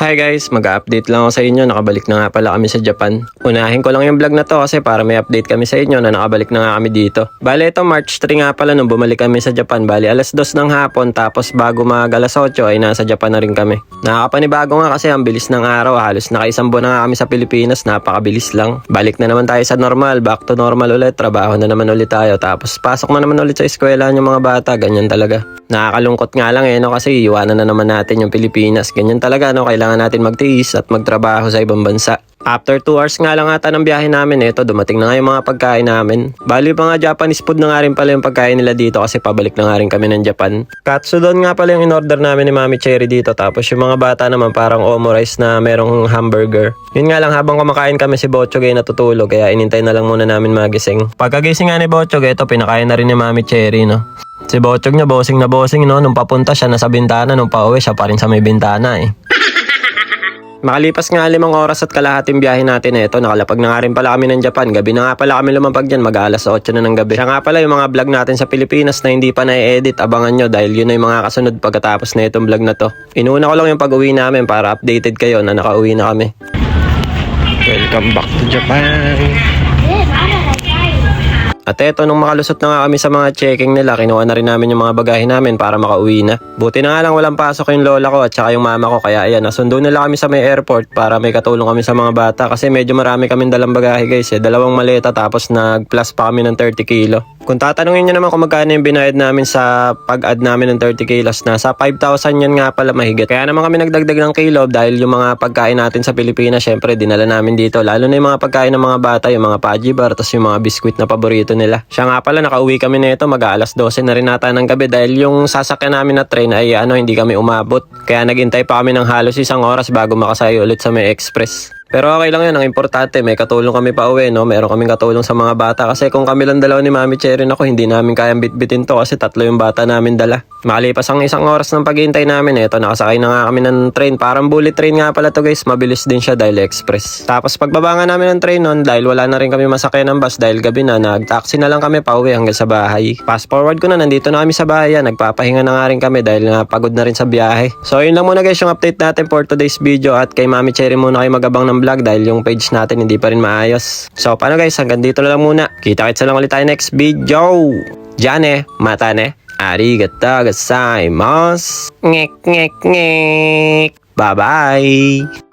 Hi guys, mag-update lang ako sa inyo. Nakabalik na nga pala kami sa Japan. Unahin ko lang yung vlog na to kasi para may update kami sa inyo na nakabalik na nga kami dito. Bale ito March 3 nga pala nung bumalik kami sa Japan. Bale alas 2 ng hapon tapos bago mag alas 8 ay nasa Japan na rin kami. Nakakapanibago nga kasi ang bilis ng araw. Halos nakaisang buwan na nga kami sa Pilipinas. Napakabilis lang. Balik na naman tayo sa normal. Back to normal ulit. Trabaho na naman ulit tayo. Tapos pasok na naman ulit sa eskwelahan yung mga bata. Ganyan talaga. Nakakalungkot nga lang no kasi iwanan na naman natin yung Pilipinas. Ganyan talaga no. Kailangan natin magtiis at magtrabaho sa ibang bansa. After 2 hours nga lang ata ng biyahe namin dumating na nga yung mga pagkain namin. Bali mga Japanese food na nga rin pala yung pagkain nila dito kasi pabalik na nga rin kami ng Japan. Katsudon nga pala yung in-order namin ni Mami Cherry dito tapos yung mga bata naman parang omo rice na merong hamburger. Yun nga lang habang kumakain kami si Botchog ay natutulog kaya inintay na lang muna namin magising. Pagkagising nga ni Botchog pinakain na rin ni Mami Cherry no. Si Botchog niya bossing na bossing no, nung papunta siya nasa bintana, nung pauwi siya pa rin sa may bintana Makalipas nga 5 oras at kalahating biyahe natin nakalapag na nga rin pala kami ng Japan. Gabi na nga pala kami lumapag dyan, mag-alas 8 na ng gabi. Siya nga pala yung mga vlog natin sa Pilipinas na hindi pa na-edit, abangan nyo dahil yun na yung mga kasunod pagkatapos na itong vlog na to. Inuna ko lang yung pag-uwi namin para updated kayo na nakauwi na kami. Welcome back to Japan! At eto, nung makalusot na nga kami sa mga checking nila, kinuha na rin namin yung mga bagahe namin para makauwi na. Buti na nga lang walang pasok yung lola ko at saka yung mama ko, kaya ayan, nasundo nila kami sa may airport para may katulong kami sa mga bata kasi medyo marami kaming dalang bagahe guys 2 maleta tapos nag-plus pa kami ng 30 kilo. Kung tatanungin nyo naman kung magkano yung binayad namin sa pag-add namin ng 30 kilos, nasa 5,000 yan nga pala mahigit. Kaya naman kami nagdagdag ng kilo dahil yung mga pagkain natin sa Pilipinas, syempre dinala namin dito. Lalo na yung mga pagkain ng mga bata, yung mga Paji bar, tapos yung mga biskwit na paborito nila. Siya nga pala, nakauwi kami nito, mag-aalas 12 na rin nata ng gabi dahil yung sasakyan namin na train ay hindi kami umabot. Kaya naghintay pa kami ng halos 1 oras bago makasaya ulit sa may express. Pero okay lang yun, ang importante may katulong kami pa uwi meron kaming katulong sa mga bata kasi kung kami lang dalawa ni Mami Cherry hindi namin kayang bitbitin to kasi 3 yung bata namin dala. Makalipas ang 1 oras ng paghihintay namin nakasakay na nga kami ng train, parang bullet train nga pala to guys, mabilis din siya dahil express. Tapos pagbaba nga namin ng train dahil wala na rin kami masakay ng bus dahil gabi na, nag-taxi na lang kami pa uwi hanggang sa bahay. Fast forward ko na, nandito na kami sa bahay, nagpapahinga na nga rin kami dahil nga pagod na rin sa biyahe. So yun lang muna guys yung update natin for today's video at kay Mami Cherry muna kayo magabang ng vlog dahil yung page natin hindi pa rin maayos. So paano guys, hanggang dito na lang muna. Kita-kits na lang ulit tayo next video. Diyan mata arigatou gozaimasu. Ngek ngek ngek. Bye bye.